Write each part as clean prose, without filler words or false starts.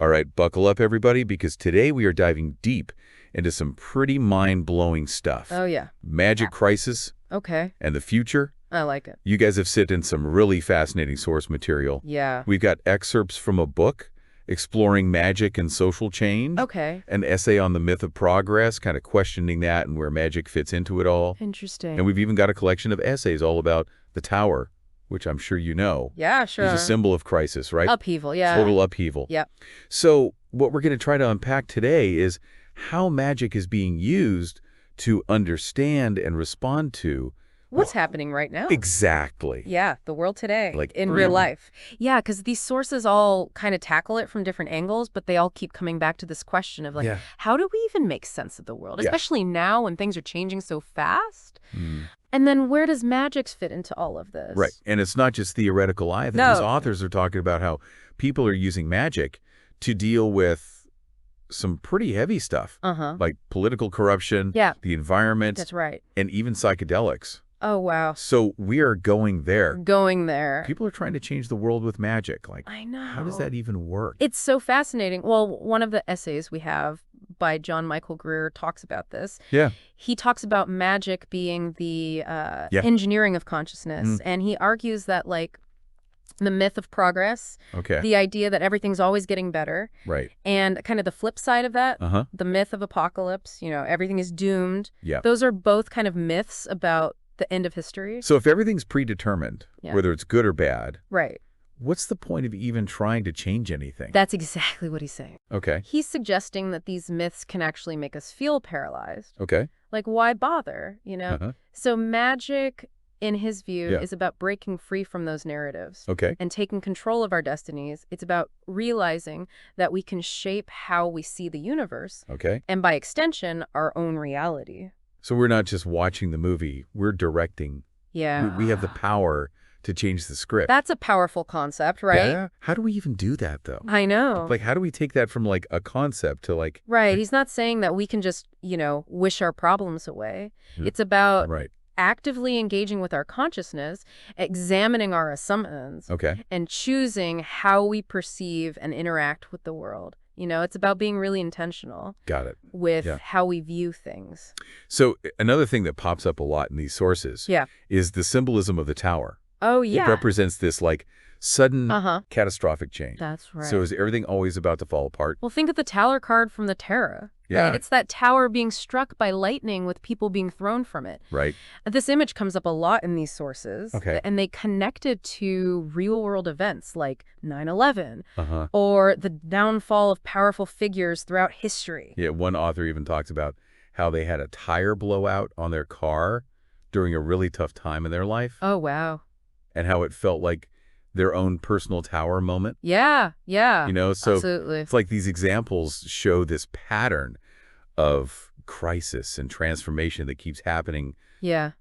All right, buckle up, everybody, because today we are diving deep into some pretty mind-blowing stuff. Oh, yeah. Magic crisis Okay. and the future. I like it. You guys have sit in some really fascinating source material. Yeah. We've got excerpts from a book exploring magic and social change. Okay. An essay on the myth of progress, kind of questioning that and where magic fits into it all. Interesting. And we've even got a collection of essays all about the tower, which I'm sure you know. Yeah, sure. It's a symbol of crisis, right? Upheaval, yeah. Total upheaval. Yep. So what we're going to try to unpack today is how magic is being used to understand and respond to What's happening right now? exactly. Yeah, the world today, Like, in real life. Yeah, because these sources all kind of tackle it from different angles, but they all keep coming back to this question of, like, Yeah. how do we even make sense of the world, Yeah. especially now when things are changing so fast? Mm. And then where does magic fit into all of this? Right. And it's not just theoretical either. No. These authors are talking about how people are using magic to deal with some pretty heavy stuff, Uh-huh. like political corruption, Yeah. the environment, That's right. and even psychedelics. Oh, wow. So we are going there. Going there. People are trying to change the world with magic. Like, I know. how does that even work? It's so fascinating. Well, one of the essays we have by John Michael Greer talks about this. Yeah. He talks about magic being the engineering of consciousness. And he argues that, like, the myth of progress, Okay. the idea that everything's always getting better, Right. and kind of the flip side of that, Uh-huh. the myth of apocalypse, everything is doomed. Yeah. Those are both kind of myths about the end of history. So if everything's predetermined, Yeah. whether it's good or bad, Right. what's the point of even trying to change anything? That's exactly what he's saying. Okay. He's suggesting that these myths can actually make us feel paralyzed. Okay. Like, why bother, Uh-huh. So magic, in his view, Yeah. is about breaking free from those narratives Okay. and taking control of our destinies. It's about realizing that we can shape how we see the universe Okay. and, by extension, our own reality. So we're not just watching the movie, we're directing. Yeah. We have the power to change the script. That's a powerful concept, right? Yeah. How do we even do that, though? I know. Like, how do we take that from, like, a concept to, like... Right. He's not saying that we can just, wish our problems away. It's about Right. actively engaging with our consciousness, examining our assumptions, Okay. and choosing how we perceive and interact with the world. It's about being really intentional Got it. with Yeah. how we view things. So another thing that pops up a lot in these sources Yeah. is the symbolism of the tower. Oh, It yeah. represents this, like, sudden catastrophic change. That's right. So is everything always about to fall apart? Well, think of the tower card from the Terra. Yeah. Right? It's that tower being struck by lightning with people being thrown from it. Right. This image comes up a lot in these sources. Okay. And they connect it to real-world events like 9/11 Uh-huh. or the downfall of powerful figures throughout history. Yeah, one author even talks about how they had a tire blowout on their car during a really tough time in their life Oh, wow. and how it felt like their own personal tower moment. Yeah, yeah. So absolutely. it's like these examples show this pattern of crisis and transformation that keeps happening Yeah.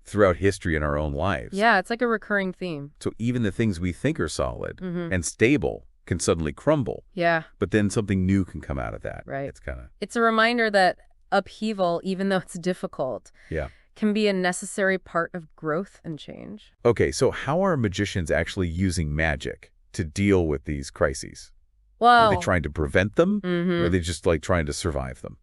throughout history in our own lives. Yeah, it's like a recurring theme. So even the things we think are solid Mhm. and stable can suddenly crumble, Yeah, but then something new can come out of that. Right. It's kind of, it's a reminder that upheaval, even though it's difficult, yeah. can be a necessary part of growth and change. Okay, so how are magicians actually using magic to deal with these crises? Well, Are they trying to prevent them? mhm. Or are they just like trying to survive them?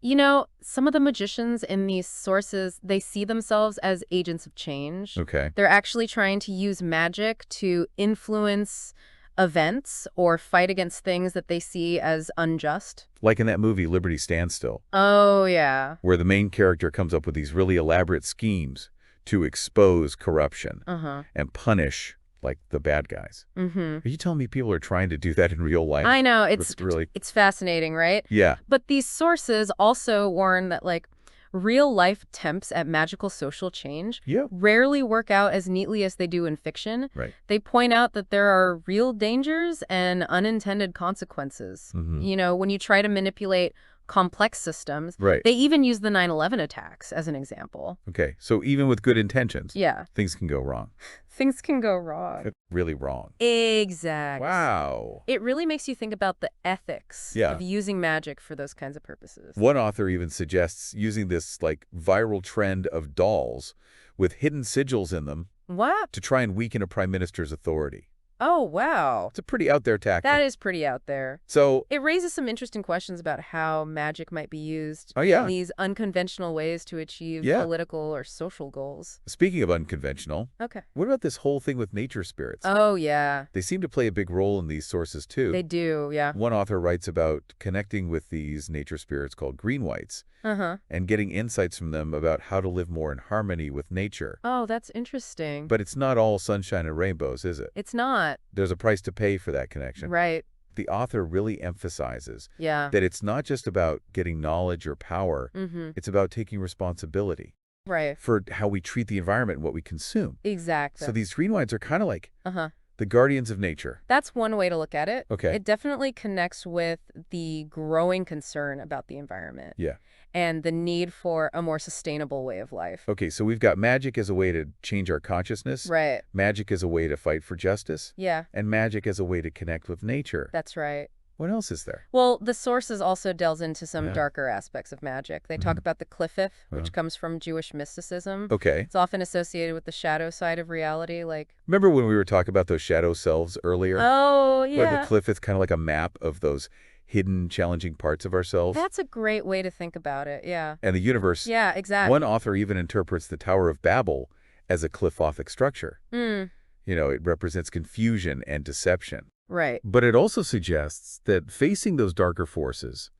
Some of the magicians in these sources, they see themselves as agents of change. Okay. They're actually trying to use magic to influence events or fight against things that they see as unjust. Like in that movie, Liberty Standstill, Oh, yeah. where the main character comes up with these really elaborate schemes to expose corruption Uh-huh. and punish, like, the bad guys. Mm-hmm. Are you telling me people are trying to do that in real life? I know. It's really... It's fascinating, right? Yeah. But these sources also warn that, like, real-life attempts at magical social change Yeah. rarely work out as neatly as they do in fiction. Right. They point out that there are real dangers and unintended consequences. Mhm. When you try to manipulate complex systems. Right. They even use the 9/11 attacks as an example. Okay. So even with good intentions, Yeah. things can go wrong. Things can go wrong. Really wrong. Exactly. Wow. It really makes you think about the ethics Yeah. of using magic for those kinds of purposes. One author even suggests using this, like, viral trend of dolls with hidden sigils in them What? to try and weaken a prime minister's authority. Oh, wow. It's a pretty out there tactic. That is pretty out there. So, It raises some interesting questions about how magic might be used oh in yeah, these unconventional ways to achieve yeah. political or social goals. Speaking of unconventional, Okay. what about this whole thing with nature spirits? Oh, yeah. They seem to play a big role in these sources too. They do, yeah. One author writes about connecting with these nature spirits called green whites Uh-huh. and getting insights from them about how to live more in harmony with nature. Oh, that's interesting. But it's not all sunshine and rainbows, is it? It's not. There's a price to pay for that connection. Right. The author really emphasizes Yeah. that it's not just about getting knowledge or power, Mm-hmm. it's about taking responsibility Right. for how we treat the environment and what we consume. Exactly. So these green whites are kind of like Uh-huh. the guardians of nature. That's one way to look at it. Okay. It definitely connects with the growing concern about the environment Yeah. and the need for a more sustainable way of life. Okay, so we've got magic as a way to change our consciousness, Right. magic as a way to fight for justice, Yeah, and magic as a way to connect with nature. that's right. What else is there? Well, the sources also delves into some Yeah. darker aspects of magic. They talk about the Qliphoth, which comes from Jewish mysticism. Okay. It's often associated with the shadow side of reality, like... Remember when we were talking about those shadow selves earlier? Oh, Where yeah. the cliff is kind of like a map of those hidden, challenging parts of ourselves. That's a great way to think about it, yeah. And the universe. Yeah, exactly. One author even interprets the Tower of Babel as a cliffothic structure. Mm, You know, it represents confusion and deception. right. But it also suggests that facing those darker forces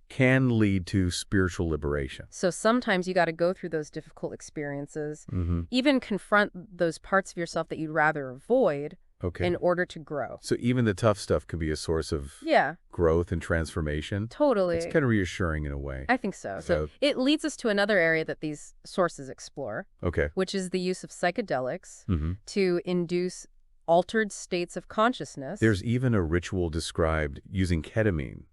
can lead to spiritual liberation. So sometimes you got to go through those difficult experiences, Mm-hmm. even confront those parts of yourself that you'd rather avoid Okay. in order to grow. So even the tough stuff could be a source of Yeah, growth and transformation. totally. It's kind of reassuring in a way. I think so. So So- it leads us to another area that these sources explore, Okay. which is the use of psychedelics Mm-hmm. to induce altered states of consciousness. There's even a ritual described using ketamine.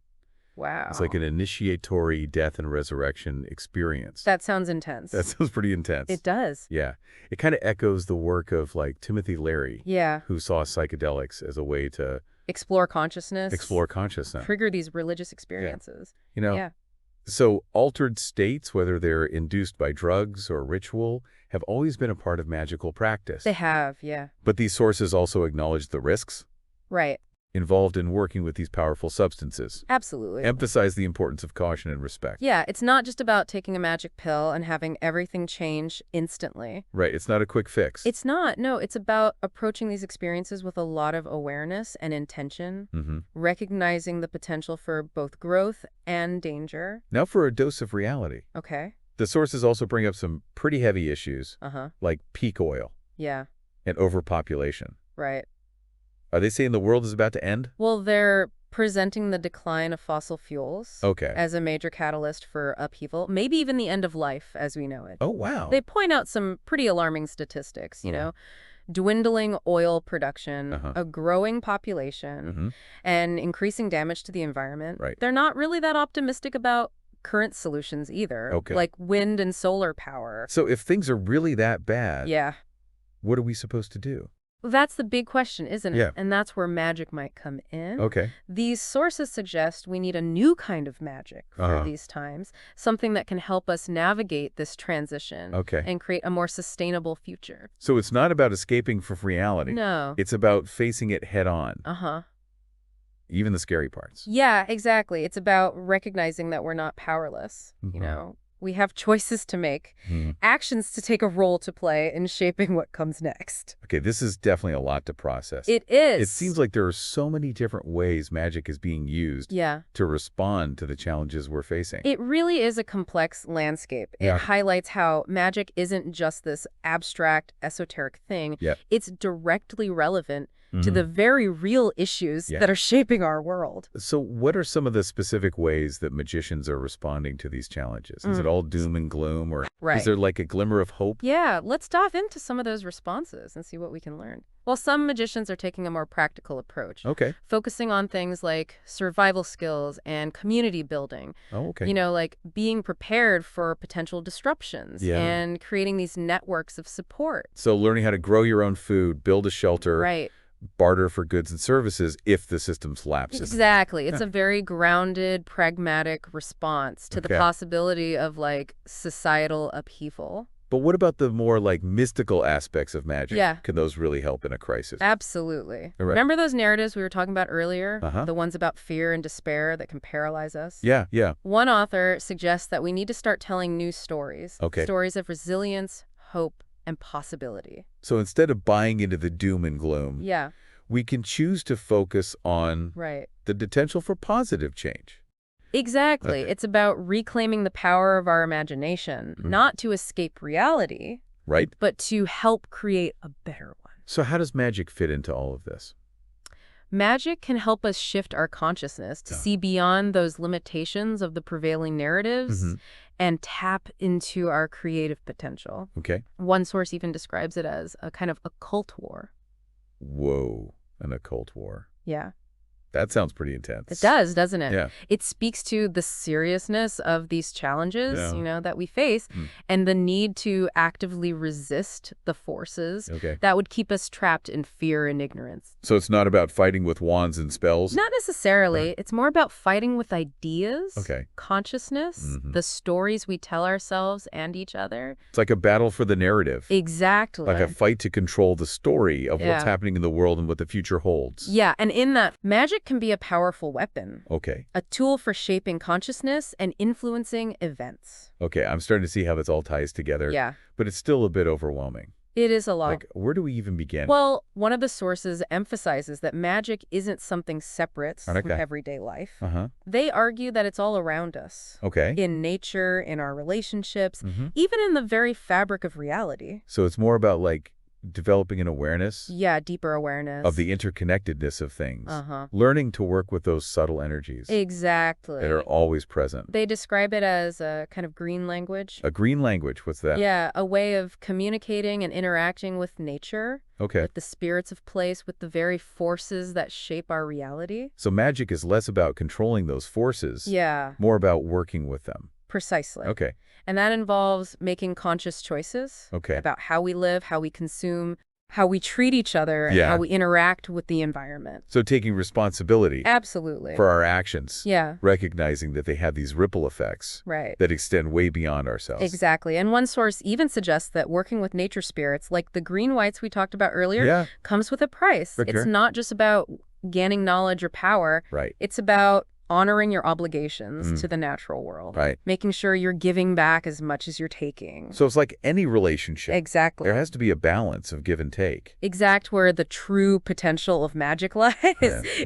Wow. It's like an initiatory death and resurrection experience. That sounds intense. That sounds pretty intense. It does. Yeah. It kind of echoes the work of like Timothy Leary, Yeah. who saw psychedelics as a way to Explore consciousness. explore consciousness. Trigger these religious experiences. You know, Yeah. so altered states, whether they're induced by drugs or ritual, have always been a part of magical practice. They have, yeah. But these sources also acknowledge the risks Right. involved in working with these powerful substances. Absolutely. Emphasize the importance of caution and respect. Yeah, it's not just about taking a magic pill and having everything change instantly. Right. It's not a quick fix. It's not. No, it's about approaching these experiences with a lot of awareness and intention, Mm-hmm. recognizing the potential for both growth and danger. Now for a dose of reality. Okay. The sources also bring up some pretty heavy issues, Uh-huh. like peak oil Yeah, and overpopulation. right. Are they saying the world is about to end? Well, they're presenting the decline of fossil fuels Okay. as a major catalyst for upheaval, maybe even the end of life as we know it. Oh, wow. They point out some pretty alarming statistics, you know, dwindling oil production, Uh-huh. a growing population, Mm-hmm. and increasing damage to the environment. Right. They're not really that optimistic about current solutions either, Okay. like wind and solar power. So if things are really that bad, Yeah. what are we supposed to do? That's the big question, isn't it? Yeah. And that's where magic might come in. Okay. These sources suggest we need a new kind of magic for Uh-huh. these times, something that can help us navigate this transition Okay. and create a more sustainable future. So it's not about escaping from reality. No. It's about facing it head on, Uh-huh. even the scary parts. Yeah, exactly. It's about recognizing that we're not powerless. Mhm. You know, we have choices to make, Mhm. actions to take a role to play in shaping what comes next. Okay, this is definitely a lot to process. It is. It seems like there are so many different ways magic is being used Yeah. to respond to the challenges we're facing. It really is a complex landscape. It Yeah. highlights how magic isn't just this abstract, esoteric thing. Yep. It's directly relevant to the very real issues Yeah. that are shaping our world. So what are some of the specific ways that magicians are responding to these challenges? Is it all doom and gloom, or Right. is there like a glimmer of hope? Yeah, let's dive into some of those responses and see what we can learn. Well, some magicians are taking a more practical approach, Okay. focusing on things like survival skills and community building. Oh, okay. You know, like being prepared for potential disruptions Yeah. and creating these networks of support. So learning how to grow your own food, build a shelter, Right. barter for goods and services if the system collapses. Exactly. It's a very grounded, pragmatic response to the Okay. possibility of like societal upheaval. But what about the more like mystical aspects of magic? Yeah. Can those really help in a crisis? Absolutely. Right. Remember those narratives we were talking about earlier? Uh-huh. The ones about fear and despair that can paralyze us? Yeah, yeah. One author suggests that we need to start telling new stories. Okay. Stories of resilience, hope, and possibility. So instead of buying into the doom and gloom, Yeah. we can choose to focus on Right. the potential for positive change. Exactly. It's about reclaiming the power of our imagination, not to escape reality, Right? but to help create a better one. So how does magic fit into all of this? Magic can help us shift our consciousness to see beyond those limitations of the prevailing narratives and tap into our creative potential. Okay. One source even describes it as a kind of occult war. Whoa, an occult war. Yeah. That sounds pretty intense. It does, doesn't it? Yeah. It speaks to the seriousness of these challenges, Yeah. that we face, and the need to actively resist the forces that would keep us trapped in fear and ignorance. So it's not about fighting with wands and spells? Not necessarily. It's more about fighting with ideas, consciousness, the stories we tell ourselves and each other. It's like a battle for the narrative. Exactly. Like a fight to control the story of what's happening in the world and what the future holds. Yeah, and in that, magic can be a powerful weapon. Okay. A tool for shaping consciousness and influencing events. Okay, I'm starting to see how this all ties together. Yeah. But it's still a bit overwhelming. It is a lot. Like, where do we even begin? Well, one of the sources emphasizes that magic isn't something separate from everyday life. They argue that it's all around us. Okay. In nature, in our relationships, even in the very fabric of reality. So it's more about, like, developing an awareness? Yeah, deeper awareness. Of the interconnectedness of things. Learning to work with those subtle energies. Exactly. That are always present. They describe it as a kind of green language. A green language? What's that? Yeah, a way of communicating and interacting with nature. Okay. With the spirits of place, with the very forces that shape our reality. So magic is less about controlling those forces. Yeah. More about working with them. Precisely. Okay. And that involves making conscious choices about how we live, how we consume, how we treat each other, and how we interact with the environment. So taking responsibility. Absolutely. For our actions. Yeah. Recognizing that they have these ripple effects. Right. That extend way beyond ourselves. Exactly. And one source even suggests that working with nature spirits, like the green whites we talked about earlier, comes with a price. Okay. It's not just about gaining knowledge or power. Right. It's about honoring your obligations to the natural world. Right. Making sure you're giving back as much as you're taking. So it's like any relationship. Exactly. There has to be a balance of give and take. Exact where the true potential of magic lies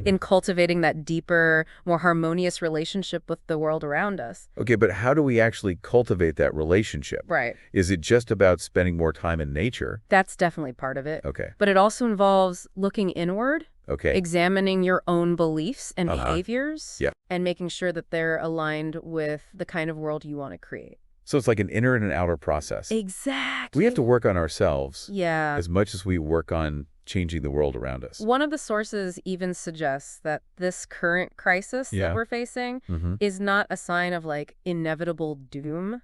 in cultivating that deeper, more harmonious relationship with the world around us. Okay, but how do we actually cultivate that relationship? Right. Is it just about spending more time in nature? That's definitely part of it. Okay. But it also involves looking inward. Okay. Examining your own beliefs and behaviors and making sure that they're aligned with the kind of world you want to create. So it's like an inner and an outer process. Exactly. We have to work on ourselves as much as we work on changing the world around us. One of the sources even suggests that this current crisis that we're facing is not a sign of like inevitable doom,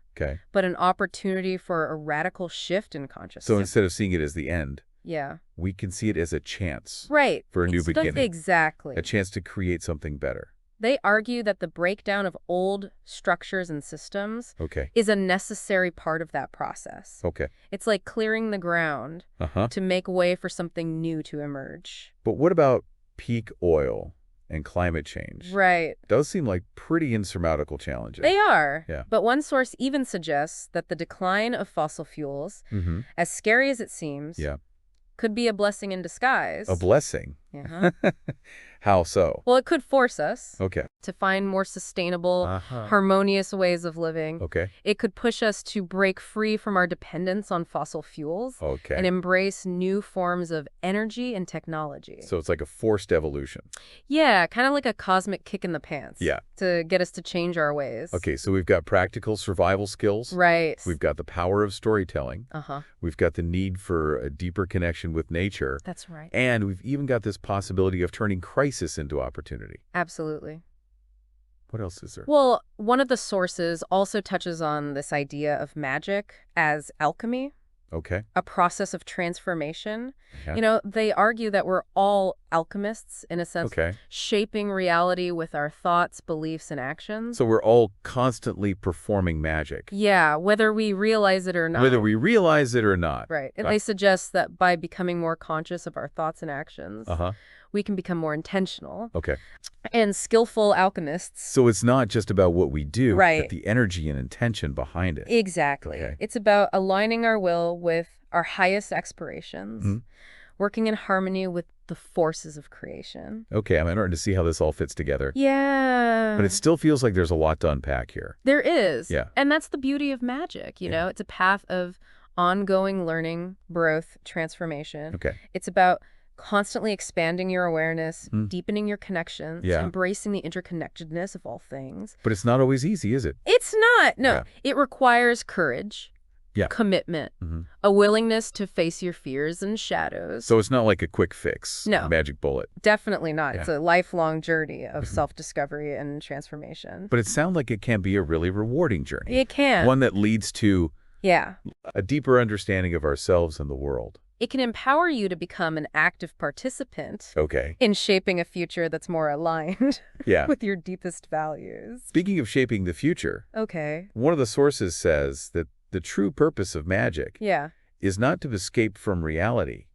but an opportunity for a radical shift in consciousness. So instead of seeing it as the end, yeah, we can see it as a chance. Right. For a new beginning. Exactly. A chance to create something better. They argue that the breakdown of old structures and systems is a necessary part of that process. Okay. It's like clearing the ground to make way for something new to emerge. But what about peak oil and climate change? Right. Those seem like pretty insurmountable challenges. They are. Yeah. But one source even suggests that the decline of fossil fuels, as scary as it seems, could be a blessing in disguise. A blessing? How so? Well, it could force us Okay. to find more sustainable, harmonious ways of living. Okay. It could push us to break free from our dependence on fossil fuels and embrace new forms of energy and technology. So it's like a forced evolution. Yeah, kind of like a cosmic kick in the pants. Yeah. To get us to change our ways. Okay, so we've got practical survival skills. Right. We've got the power of storytelling. We've got the need for a deeper connection with nature. That's right. And we've even got this possibility of turning crisis into opportunity. Absolutely. What else is there? Well, one of the sources also touches on this idea of magic as alchemy. Okay. a process of transformation. Yeah. They argue that we're all alchemists, in a sense, Okay. shaping reality with our thoughts, beliefs, and actions. So we're all constantly performing magic. Yeah, whether we realize it or not. Whether we realize it or not. Right. And they suggest that by becoming more conscious of our thoughts and actions, Uh-huh. we can become more intentional. Okay. And skillful alchemists. So it's not just about what we do, Right. but the energy and intention behind it. Exactly. Okay. It's about aligning our will with our highest aspirations, working in harmony with the forces of creation. Okay, I'm starting to see how this all fits together. Yeah. But it still feels like there's a lot to unpack here. There is. Yeah. And that's the beauty of magic, you know? It's a path of ongoing learning, growth, transformation. Okay. It's about constantly expanding your awareness, deepening your connections, embracing the interconnectedness of all things. But it's not always easy, is it? It's not. No. It requires courage, commitment, a willingness to face your fears and shadows. So it's not like a quick fix, No. a magic bullet. Definitely not. It's a lifelong journey of self-discovery and transformation. But it sounds like it can be a really rewarding journey. It can. One that leads to a deeper understanding of ourselves and the world. It can empower you to become an active participant in shaping a future that's more aligned with your deepest values. Speaking of shaping the future, one of the sources says that the true purpose of magic is not to escape from reality,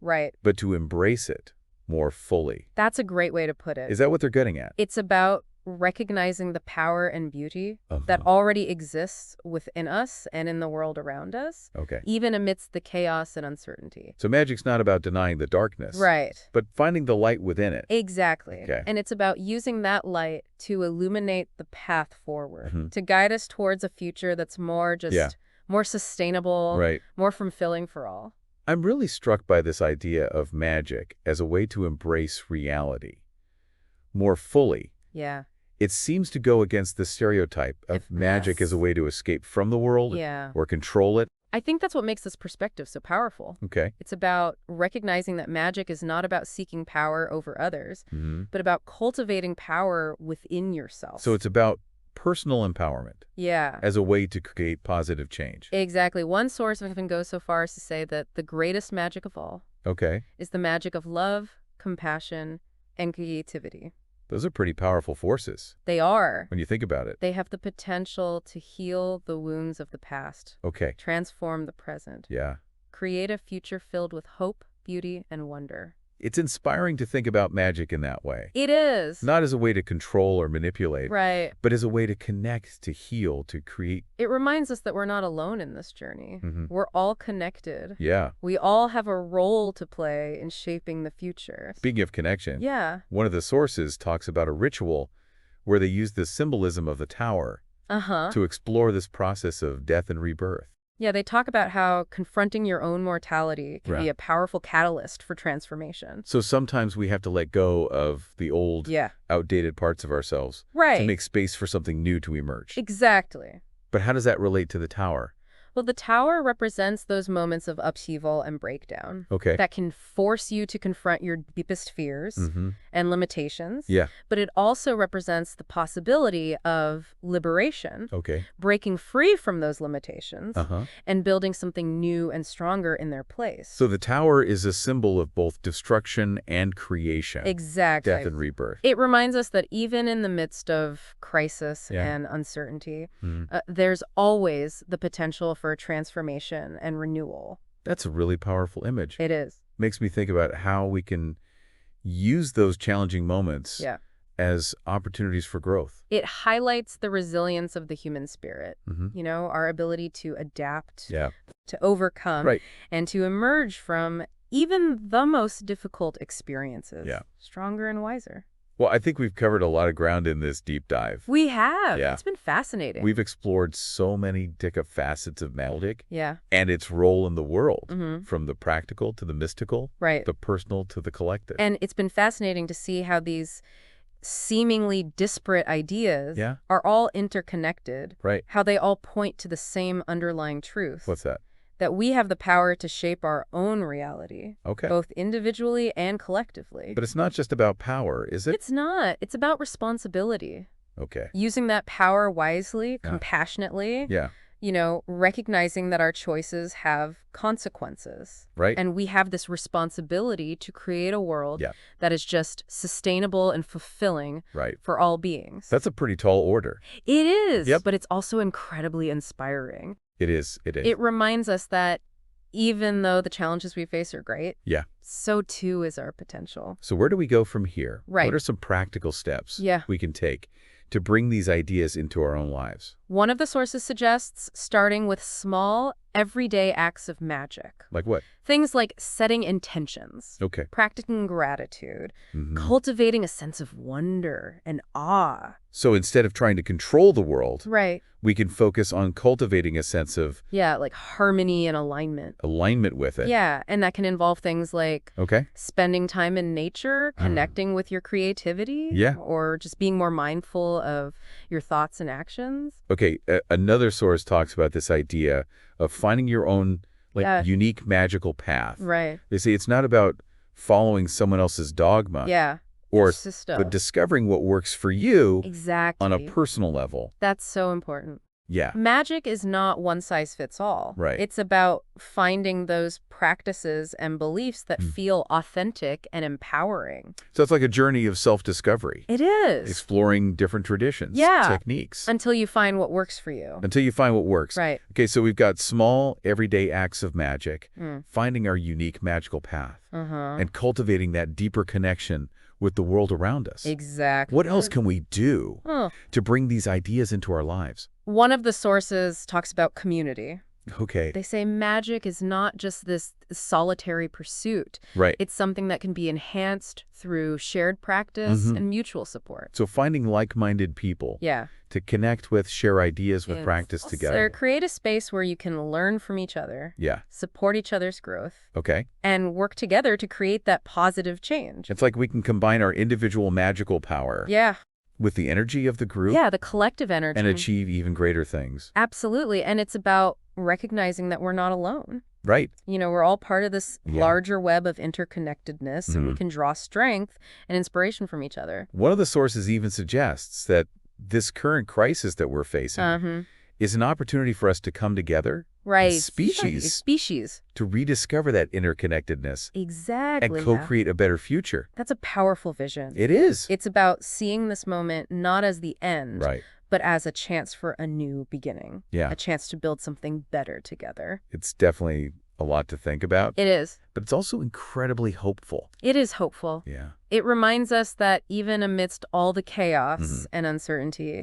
but to embrace it more fully. That's a great way to put it. Is that what they're getting at? It's about recognizing the power and beauty that already exists within us and in the world around us, even amidst the chaos and uncertainty. So magic's not about denying the darkness, but finding the light within it. Exactly. And it's about using that light to illuminate the path forward, to guide us towards a future that's more more sustainable, more fulfilling for all. I'm really struck by this idea of magic as a way to embrace reality more fully. Yeah. It seems to go against the stereotype of magic as a way to escape from the world or control it. I think that's what makes this perspective so powerful. It's about recognizing that magic is not about seeking power over others, but about cultivating power within yourself. So it's about personal empowerment as a way to create positive change. Exactly. One source even goes so far as to say that the greatest magic of all is the magic of love, compassion, and creativity. Those are pretty powerful forces. They are. When you think about it. They have the potential to heal the wounds of the past. Transform the present. Create a future filled with hope, beauty, and wonder. It's inspiring to think about magic in that way. It is. Not as a way to control or manipulate, right, but as a way to connect, to heal, to create. It reminds us that we're not alone in this journey. We're all connected. We all have a role to play in shaping the future. Speaking of connection, one of the sources talks about a ritual where they use the symbolism of the tower to explore this process of death and rebirth. Yeah, they talk about how confronting your own mortality can be a powerful catalyst for transformation. So sometimes we have to let go of the old, outdated parts of ourselves to make space for something new to emerge. Exactly. But how does that relate to the tower? Well, the tower represents those moments of upheaval and breakdown that can force you to confront your deepest fears and limitations. But it also represents the possibility of liberation, breaking free from those limitations, and building something new and stronger in their place. So the tower is a symbol of both destruction and creation. Exactly. Death and rebirth. It reminds us that even in the midst of crisis and uncertainty, there's always the potential for transformation and renewal. That's a really powerful image. It is. Makes me think about how we can use those challenging moments as opportunities for growth. It highlights the resilience of the human spirit, you know, our ability to adapt, to overcome, and to emerge from even the most difficult experiences stronger and wiser. Well, I think we've covered a lot of ground in this deep dive. We have. It's been fascinating. We've explored so many different facets of magic and its role in the world, from the practical to the mystical, the personal to the collective. And it's been fascinating to see how these seemingly disparate ideas are all interconnected, how they all point to the same underlying truth. What's that? That we have the power to shape our own reality, both individually and collectively. But it's not just about power, is it? It's not. It's about responsibility. Using that power wisely, compassionately, Recognizing that our choices have consequences. Right. And we have this responsibility to create a world that is just sustainable and fulfilling for all beings. That's a pretty tall order. It is, but it's also incredibly inspiring. It is. It reminds us that even though the challenges we face are great, so too is our potential. So where do we go from here? Right. What are some practical steps we can take to bring these ideas into our own lives? One of the sources suggests starting with small, everyday acts of magic. Like what? Things like setting intentions, practicing gratitude, cultivating a sense of wonder and awe. So instead of trying to control the world, we can focus on cultivating a sense of like harmony and alignment. Alignment with it. Yeah, and that can involve things like spending time in nature, connecting with your creativity, or just being more mindful of your thoughts and actions. Okay, another source talks about this idea of finding your own unique magical path. Right. They say it's not about following someone else's dogma. But discovering what works for you on a personal level. That's so important. Yeah. Magic is not one size fits all. Right. It's about finding those practices and beliefs that feel authentic and empowering. So it's like a journey of self-discovery. It is. Exploring different traditions, techniques. Until you find what works for you. Until you find what works. Right. Okay, so we've got small, everyday acts of magic, finding our unique magical path, and cultivating that deeper connection with the world around us. Exactly. What else can we do to bring these ideas into our lives? One of the sources talks about community. Okay. They say magic is not just this solitary pursuit. Right. It's something that can be enhanced through shared practice and mutual support. So finding like-minded people to connect with, share ideas with, practice together. Create a space where you can learn from each other, support each other's growth, and work together to create that positive change. It's like we can combine our individual magical power with the energy of the group. Yeah, the collective energy. And achieve even greater things. Absolutely. And it's about recognizing that we're not alone. Right. We're all part of this larger web of interconnectedness, and we can draw strength and inspiration from each other. One of the sources even suggests that this current crisis that we're facing is an opportunity for us to come together as species to rediscover that interconnectedness and co-create a better future. That's a powerful vision. It is. It's about seeing this moment not as the end, but as a chance for a new beginning. A chance to build something better together. It's definitely a lot to think about. It is. But it's also incredibly hopeful. It is hopeful. Yeah. It reminds us that even amidst all the chaos and uncertainty,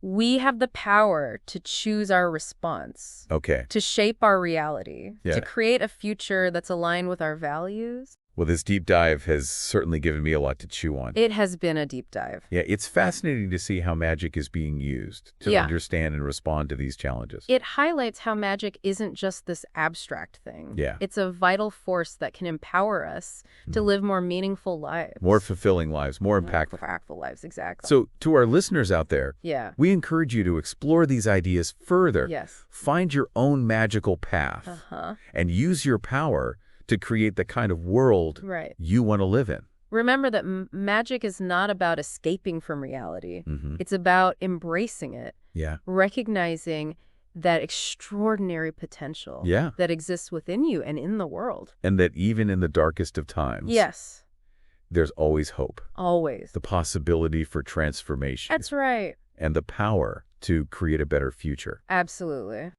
we have the power to choose our response. To shape our reality. To create a future that's aligned with our values. Well, this deep dive has certainly given me a lot to chew on. It has been a deep dive. Yeah, it's fascinating to see how magic is being used to understand and respond to these challenges. It highlights how magic isn't just this abstract thing. It's a vital force that can empower us to live more meaningful lives. More fulfilling lives, more impactful. Impactful lives, exactly. So to our listeners out there, we encourage you to explore these ideas further. Find your own magical path and use your power to create the kind of world you want to live in. Remember that magic is not about escaping from reality. It's about embracing it. Recognizing that extraordinary potential that exists within you and in the world. And that even in the darkest of times, there's always hope. Always. The possibility for transformation. That's right. And the power to create a better future. Absolutely.